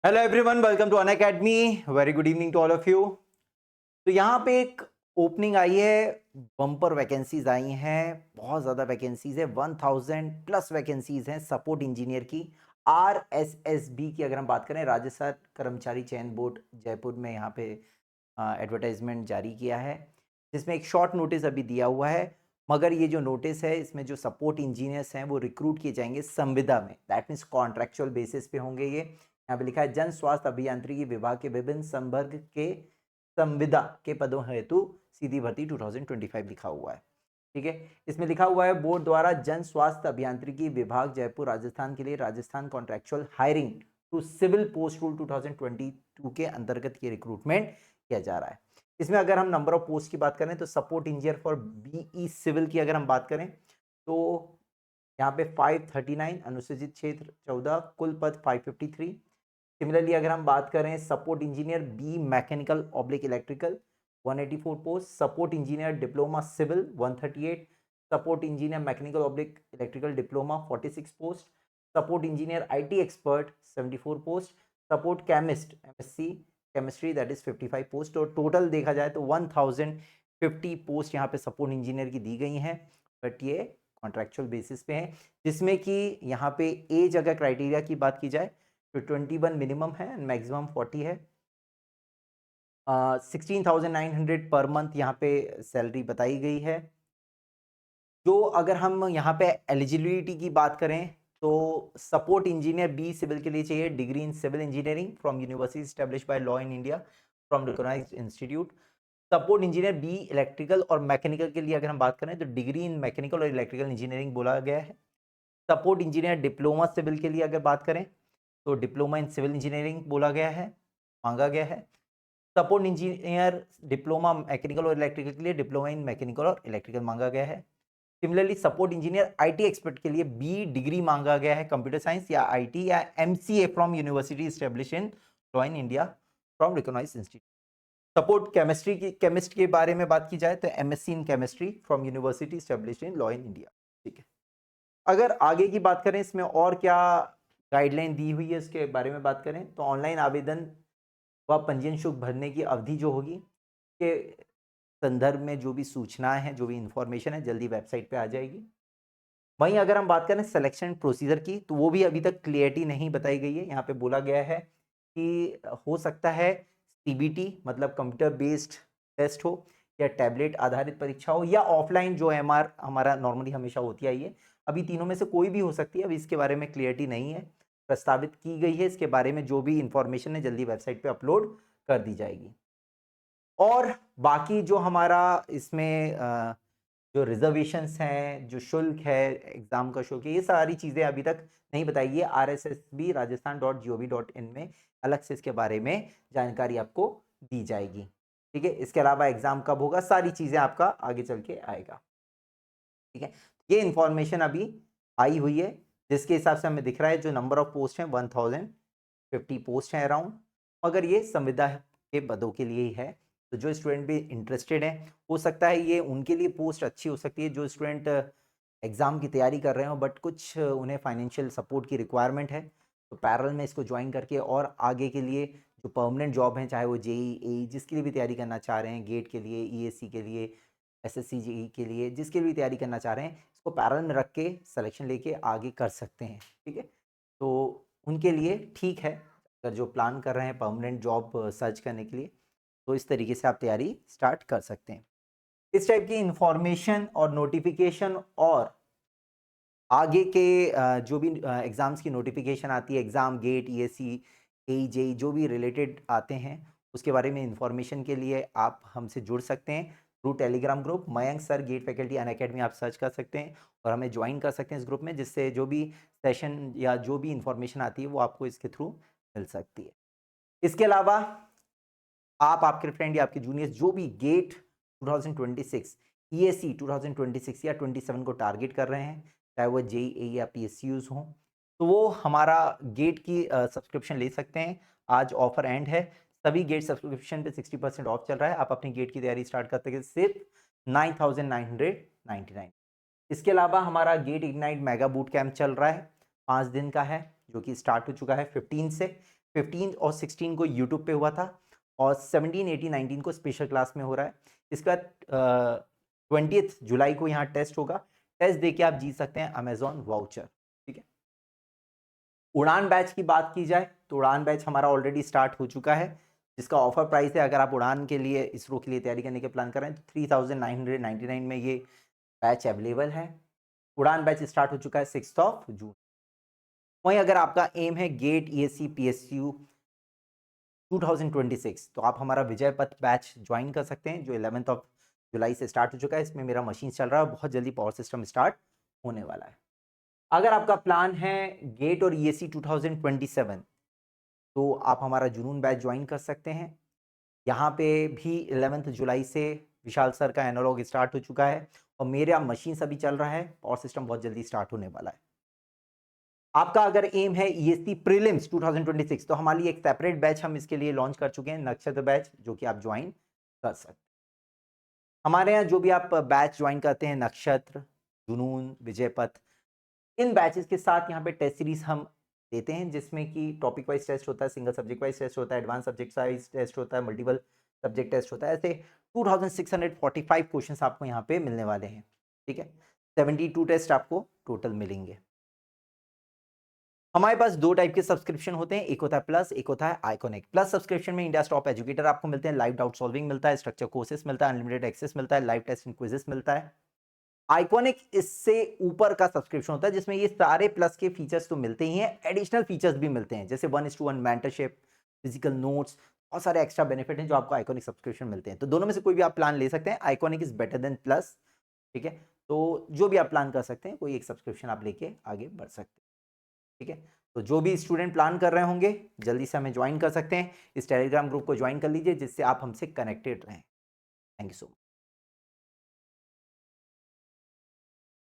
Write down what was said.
Hello everyone, welcome to Unacademy. Very good evening to all of you. तो यहाँ पे एक ओपनिंग आई है, बम्पर वैकेंसीज आई हैं, बहुत ज़्यादा वैकेंसीज है, 1000 प्लस वैकेंसीज हैं सपोर्ट इंजीनियर की। RSSB की अगर हम बात करें, राजस्थान कर्मचारी चयन बोर्ड जयपुर में यहाँ पे एडवर्टाइजमेंट जारी किया है, जिसमें एक शॉर्ट नोटिस अभी दिया हुआ है। मगर ये जो नोटिस है, इसमें जो सपोर्ट इंजीनियर्स हैं वो रिक्रूट किए जाएंगे संविदा में, दैट मीन्स कॉन्ट्रेक्चुअल बेसिस पे होंगे। ये यहाँ पे लिखा है जन स्वास्थ्य अभियांत्रिकी विभाग के विभिन्न संवर्ग के संविदा के पदों हेतु सीधी भर्ती 2025 लिखा हुआ है। ठीक है, इसमें लिखा हुआ है बोर्ड द्वारा जन स्वास्थ्य अभियांत्रिकी विभाग जयपुर राजस्थान के लिए Rajasthan contractual hiring to civil post rule 2022 के अंतर्गत ये रिक्रूटमेंट किया जा रहा है। इसमें अगर हम नंबर ऑफ पोस्ट की बात करें तो support engineer for BE civil की अगर हम बात करें तो यहाँ पे 539, अनुसूचित क्षेत्र 14, कुल पद 553। सिमिलरली अगर हम बात करें support engineer B mechanical oblique electrical 184 post, support engineer diploma civil 138, support engineer mechanical oblique electrical diploma 46 post, support engineer IT expert 74 post, support chemist MSc chemistry that is 55 post. और total देखा जाए तो 1050 post यहाँ पे support engineer की दी गई हैं, but ये कॉन्ट्रेक्चुअल बेसिस पे है, जिसमें कि यहाँ पे एज अगर क्राइटेरिया की बात की जाए तो 21 मिनिमम है एंड मैक्सिमम 40 है। 16,900 पर मंथ यहाँ पे सैलरी बताई गई है। जो अगर हम यहाँ पे एलिजिबिलिटी की बात करें तो सपोर्ट इंजीनियर बी सिविल के लिए चाहिए degree in civil engineering from university establish by law in India from recognised institute. Support engineer B electrical और मैकेनिकल के लिए अगर हम बात करें तो डिग्री इन मैकेनिकल और इलेक्ट्रिकल इंजीनियरिंग बोला गया है। सपोर्ट इंजीनियर डिप्लोमा सिविल के लिए अगर बात करें तो डिप्लोमा इन सिविल इंजीनियरिंग बोला गया है, मांगा गया है। सपोर्ट इंजीनियर डिप्लोमा मैकेनिकल और इलेक्ट्रिकल के लिए डिप्लोमा इन मैकेनिकल और इलेक्ट्रिकल मांगा गया है। Similarly support engineer IT expert के लिए बी डिग्री मांगा गया है, कंप्यूटर साइंस या आईटी या MCA from university establish in law in India from recognised institute. Support chemistry की केमिस्ट के बारे में बात की जाए तो MSc in chemistry from university establish in law in India. ठीक है, अगर आगे की बात करें इसमें और क्या गाइडलाइन दी हुई है इसके बारे में बात करें तो ऑनलाइन आवेदन व पंजीयन शुल्क भरने की अवधि जो होगी के संदर्भ में जो भी सूचनाएं हैं, जो भी इंफॉर्मेशन है, जल्दी वेबसाइट पे आ जाएगी। वहीं अगर हम बात करें सिलेक्शन प्रोसीजर की तो वो भी अभी तक क्लियरिटी नहीं बताई गई है। यहाँ पे बोला गया है कि हो सकता है सीबीटी मतलब कंप्यूटर बेस्ड टेस्ट हो या टैबलेट आधारित परीक्षा हो या ऑफलाइन जो एमआर हमारा नॉर्मली हमेशा होती आई है। अभी तीनों में से कोई भी हो सकती है, अभी इसके बारे में क्लियरिटी नहीं है, प्रस्तावित की गई है। इसके बारे में जो भी इंफॉर्मेशन है जल्दी वेबसाइट पे अपलोड कर दी जाएगी। और बाकी जो हमारा इसमें जो रिजर्वेशंस हैं, जो शुल्क है, एग्जाम का शुल्क है, ये सारी चीज़ें अभी तक नहीं बताई है। RSSB rajasthan.gov.in में अलग से इसके बारे में जानकारी आपको दी जाएगी। ठीक है, इसके अलावा एग्जाम कब होगा, सारी चीज़ें आपका आगे चल के आएगा। ठीक है, ये इंफॉर्मेशन अभी आई हुई है, जिसके हिसाब से हमें दिख रहा है जो नंबर ऑफ पोस्ट हैं 1050 पोस्ट हैं अराउंड, मगर ये संविदा के पदों के लिए ही है। तो जो स्टूडेंट भी इंटरेस्टेड हैं, हो सकता है ये उनके लिए पोस्ट अच्छी हो सकती है जो स्टूडेंट एग्ज़ाम की तैयारी कर रहे हो बट कुछ उन्हें फाइनेंशियल सपोर्ट की रिक्वायरमेंट है, तो पैरेलल में इसको ज्वाइन करके और आगे के लिए जो परमानेंट जॉब हैं, चाहे वो जेई एई जिसके लिए भी तैयारी करना चाह रहे हैं, गेट के लिए, ईएससी के लिए, एसएससी जेई के लिए, जिसके लिए भी तैयारी करना चाह रहे हैं, इसको पैरेलल में रख के सिलेक्शन लेके आगे कर सकते हैं। ठीक है, तो उनके लिए ठीक है, अगर जो प्लान कर रहे हैं परमानेंट जॉब सर्च करने के लिए, तो इस तरीके से आप तैयारी स्टार्ट कर सकते हैं। इस टाइप की इंफॉर्मेशन और नोटिफिकेशन और आगे के जो भी एग्ज़ाम्स की नोटिफिकेशन आती है, एग्ज़ाम गेट ईएससी एई जेई जो भी रिलेटेड आते हैं, उसके बारे में इंफॉर्मेशन के लिए आप हमसे जुड़ सकते हैं through Telegram group Mayank sir GATE faculty Unacademy, आप सर्च कर सकते हैं और हमें ज्वाइन कर सकते हैं इस ग्रुप में, जिससे जो भी सेशन या जो भी इंफॉर्मेशन आती है वो आपको इसके थ्रू मिल सकती है। इसके अलावा आप, आपके फ्रेंड या आपके जूनियर्स जो भी गेट 2026 ईएससी 2026 या 27 को टारगेट कर रहे हैं, चाहे वो जेईई या पीएसयूज हों, तो वो हमारा गेट की सब्सक्रिप्शन ले सकते हैं। आज ऑफर एंड है, सभी गेट सब्सक्रिप्शन पे 60% ऑफ चल रहा है। आप अपनी गेट की तैयारी स्टार्ट करते हैं सिर्फ 9,999। इसके अलावा हमारा GATE ignite mega boot camp चल रहा है, 5 दिन का है, जो कि स्टार्ट हो चुका है 15 से। 15 और 16 को यूट्यूब पे हुआ था और 17, 18, 19 को स्पेशल क्लास में हो रहा है। इसके बाद 20 जुलाई को यहाँ टेस्ट होगा। टेस्ट देके आप जीत सकते हैं अमेजॉन वाउचर। ठीक है। उड़ान बैच की बात की जाए तो उड़ान बैच हमारा ऑलरेडी स्टार्ट हो चुका है, जिसका ऑफर प्राइस है, अगर आप उड़ान के लिए इसरो के लिए तैयारी करने के प्लान कर रहे हैं तो 3999 में ये बैच अवेलेबल है। उड़ान बैच स्टार्ट हो चुका है 6 जून। वहीं अगर आपका एम है गेट ESC PSU 2026 तो आप हमारा विजय पथ बैच ज्वाइन कर सकते हैं, जो 11 जुलाई से स्टार्ट हो चुका है। इसमें मेरा मशीन चल रहा है, बहुत जल्दी पावर सिस्टम स्टार्ट होने वाला है। अगर आपका प्लान है गेट और ESC 2027 तो आप हमारा जुनून बैच ज्वाइन कर सकते हैं। यहाँ पे भी 11 जुलाई से विशाल सर का एनालॉग स्टार्ट हो चुका है और मेरा मशीन अभी चल रहा है, पावर सिस्टम बहुत जल्दी स्टार्ट होने वाला है। आपका अगर एम है ESC प्रीलिम्स 2026 तो हमारी एक सेपरेट बैच हम इसके लिए लॉन्च कर चुके हैं, नक्षत्र बैच, जो कि आप ज्वाइन कर सकते हैं। हमारे यहाँ जो भी आप बैच ज्वाइन करते हैं, नक्षत्र, जुनून, विजय पथ, इन बैचेस के साथ यहाँ पे टेस्ट सीरीज हम देते हैं, जिसमें कि टॉपिक वाइज टेस्ट होता है, सिंगल सब्जेक्ट वाइज टेस्ट होता है, एडवांस सब्जेक्ट वाइज टेस्ट होता है, मल्टीपल सब्जेक्ट टेस्ट होता है। ऐसे 2645 क्वेश्चंस आपको यहाँ पे मिलने वाले हैं। ठीक है। 72 टेस्ट आपको टोटल मिलेंगे। हमारे पास दो टाइप के सब्सक्रिप्शन होते हैं, एक होता है प्लस, एक होता है आइकॉनिक। प्लस सब्सक्रिप्शन में इंडिया टॉप एजुकेटर आपको मिलते हैं, लाइव डाउट सॉल्विंग मिलता है, स्ट्रक्चर कोर्सेस मिलता है, अनलिमिटेड एक्सेस मिलता है, लाइव टेस्ट एंड क्विजेस मिलता है। आइकॉनिक इससे ऊपर का सब्सक्रिप्शन होता है, जिसमें ये सारे प्लस के फीचर्स तो मिलते ही हैं, एडिशनल फीचर्स भी मिलते हैं, जैसे 1:1 मेंटरशिप, फिजिकल नोट्स, बहुत सारे एक्स्ट्रा बेनिफिट हैं जो आपको आइकॉनिक सब्सक्रिप्शन मिलते हैं। तो दोनों में से कोई भी आप प्लान ले सकते हैं, iconic is better than plus. ठीक है। तो जो भी आप प्लान कर सकते हैं, कोई एक सब्सक्रिप्शन आप लेके आगे बढ़ सकते हैं। ठीक है। तो जो भी स्टूडेंट प्लान कर रहे होंगे, जल्दी से हमें ज्वाइन कर सकते हैं, इस टेलीग्राम ग्रुप को ज्वाइन कर लीजिए, जिससे आप हमसे कनेक्टेड रहें। Thank you so much.